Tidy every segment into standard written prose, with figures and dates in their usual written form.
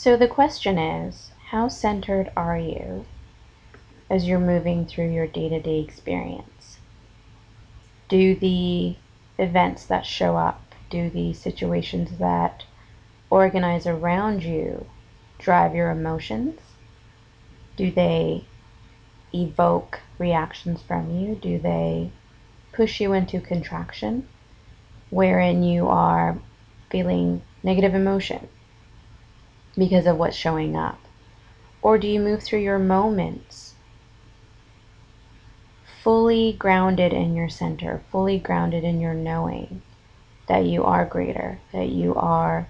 So the question is, how centered are you as you're moving through your day-to-day experience? Do the events that show up, do the situations that organize around you drive your emotions? Do they evoke reactions from you? Do they push you into contraction, wherein you are feeling negative emotion because of what's showing up? Or do you move through your moments fully grounded in your center, fully grounded in your knowing that you are greater, that you are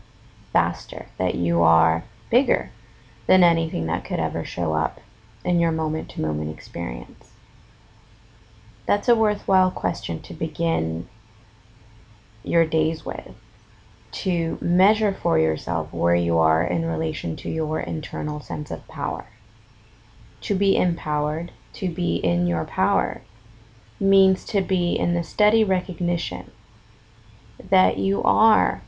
faster, that you are bigger than anything that could ever show up in your moment-to-moment experience? That's a worthwhile question to begin your days with, to measure for yourself where you are in relation to your internal sense of power. To be empowered, to be in your power, means to be in the steady recognition that you are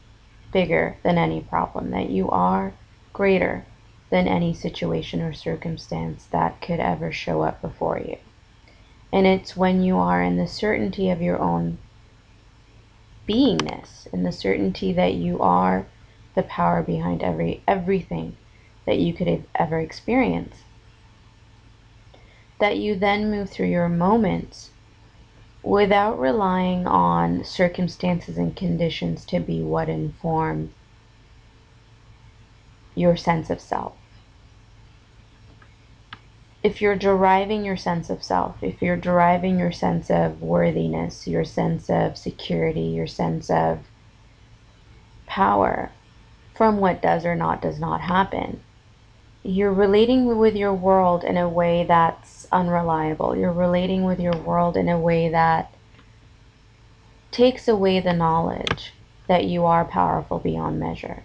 bigger than any problem, that you are greater than any situation or circumstance that could ever show up before you. And it's when you are in the certainty of your own beingness, in the certainty that you are the power behind everything that you could ever experience, that you then move through your moments without relying on circumstances and conditions to be what inform your sense of self. If you're deriving your sense of self, if you're deriving your sense of worthiness, your sense of security, your sense of power from what does or does not happen, you're relating with your world in a way that's unreliable. You're relating with your world in a way that takes away the knowledge that you are powerful beyond measure.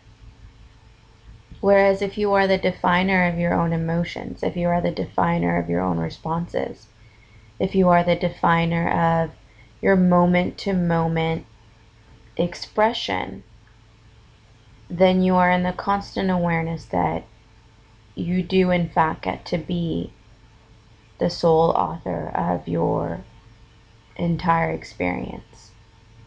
Whereas if you are the definer of your own emotions, if you are the definer of your own responses, if you are the definer of your moment-to-moment expression, then you are in the constant awareness that you do in fact get to be the sole author of your entire experience.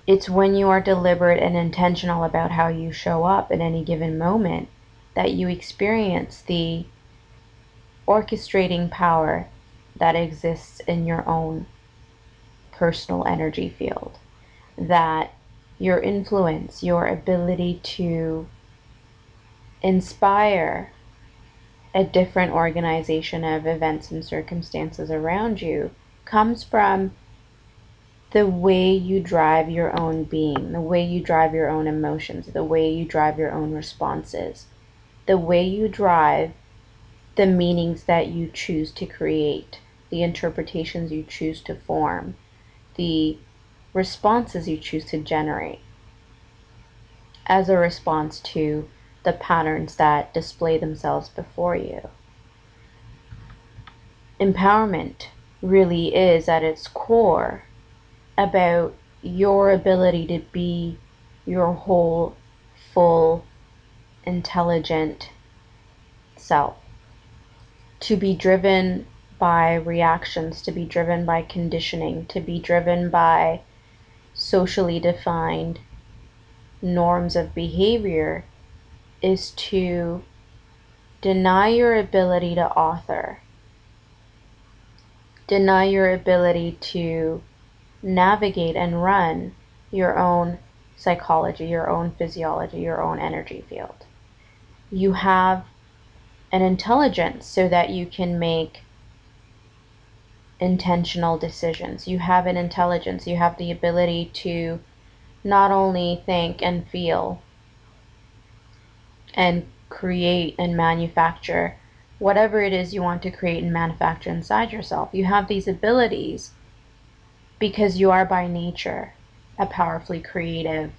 It's when you are deliberate and intentional about how you show up at any given moment that you experience the orchestrating power that exists in your own personal energy field. That your influence, your ability to inspire a different organization of events and circumstances around you comes from the way you drive your own being, the way you drive your own emotions, the way you drive your own responses, the way you drive the meanings that you choose to create, the interpretations you choose to form, the responses you choose to generate as a response to the patterns that display themselves before you. Empowerment really is at its core about your ability to be your whole, full, intelligent self. To be driven by reactions, to be driven by conditioning, to be driven by socially defined norms of behavior is to deny your ability to author, deny your ability to navigate and run your own psychology, your own physiology, your own energy field. You have an intelligence so that you can make intentional decisions. You have an intelligence, you have the ability to not only think and feel and create and manufacture whatever it is you want to create and manufacture inside yourself. You have these abilities because you are by nature a powerfully creative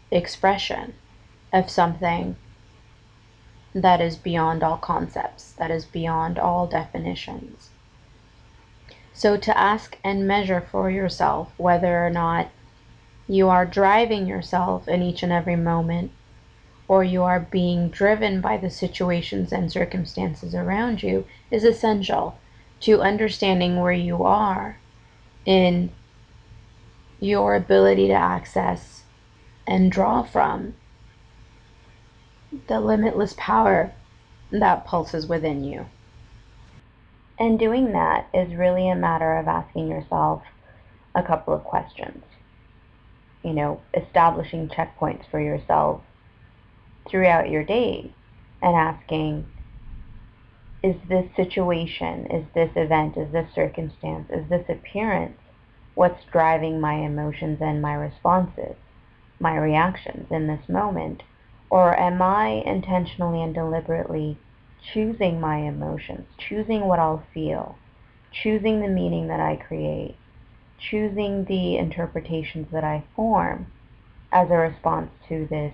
expression of something that is beyond all concepts, that is beyond all definitions. So to ask and measure for yourself whether or not you are driving yourself in each and every moment, or you are being driven by the situations and circumstances around you is essential to understanding where you are in your ability to access and draw from the limitless power that pulses within you. And doing that is really a matter of asking yourself a couple of questions. Establishing checkpoints for yourself throughout your day and asking, is this situation, is this event, is this circumstance, is this appearance what's driving my emotions and my responses, my reactions in this moment? Or am I intentionally and deliberately choosing my emotions, choosing what I'll feel, choosing the meaning that I create, choosing the interpretations that I form as a response to this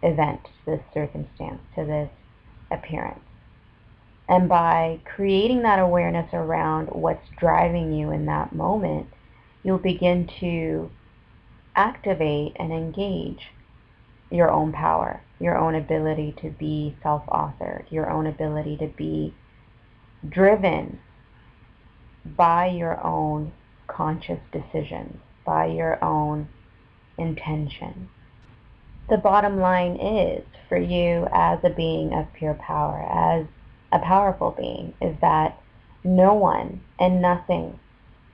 event, to this circumstance, to this appearance? And by creating that awareness around what's driving you in that moment, you'll begin to activate and engage your own power, your own ability to be self-authored, your own ability to be driven by your own conscious decisions, by your own intention. The bottom line is, for you as a being of pure power, as a powerful being, is that no one and nothing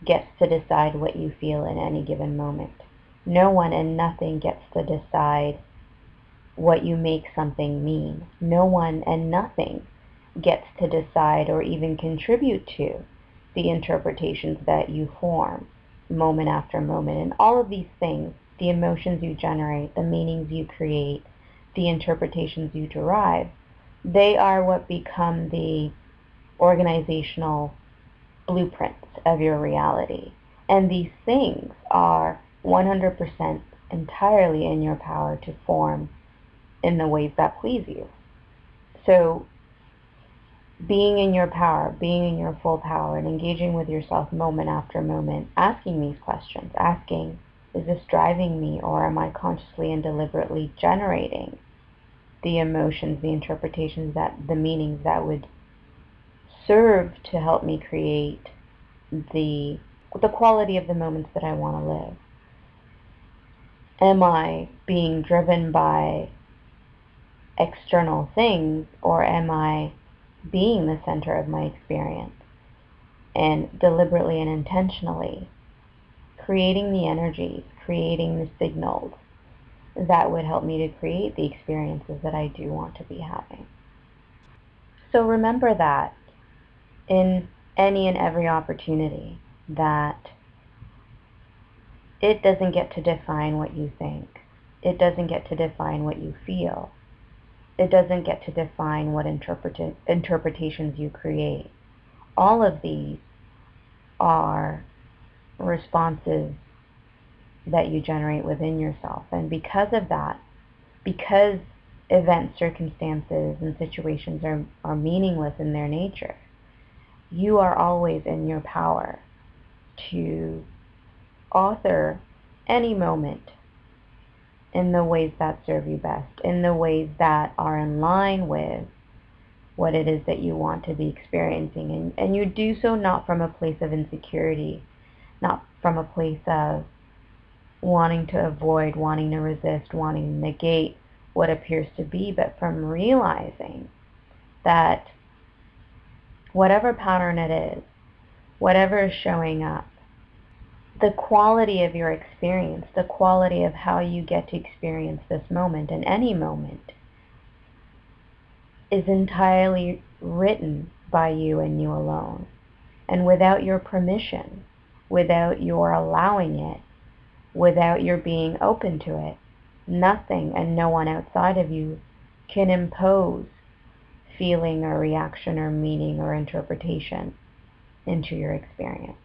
gets to decide what you feel in any given moment. No one and nothing gets to decide what you make something mean. No one and nothing gets to decide or even contribute to the interpretations that you form moment after moment. And all of these things, the emotions you generate, the meanings you create, the interpretations you derive, they are what become the organizational blueprints of your reality. And these things are 100% entirely in your power to form in the ways that please you. So being in your power, being in your full power, and engaging with yourself moment after moment, asking these questions, asking, is this driving me, or am I consciously and deliberately generating the emotions, the interpretations, the meanings that would serve to help me create the quality of the moments that I want to live? Am I being driven by external things, or am I being the center of my experience and deliberately and intentionally creating the energies, creating the signals that would help me to create the experiences that I do want to be having? So remember that in any and every opportunity, that it doesn't get to define what you think. It doesn't get to define what you feel. It doesn't get to define what interpretations you create. All of these are responses that you generate within yourself. And because of that, because events, circumstances, and situations are meaningless in their nature, you are always in your power to author any moment in the ways that serve you best, in the ways that are in line with what it is that you want to be experiencing. And you do so not from a place of insecurity, not from a place of wanting to avoid, wanting to resist, wanting to negate what appears to be, but from realizing that whatever pattern it is, whatever is showing up, the quality of your experience, the quality of how you get to experience this moment and any moment, is entirely written by you and you alone. And without your permission, without your allowing it, without your being open to it, nothing and no one outside of you can impose feeling or reaction or meaning or interpretation into your experience.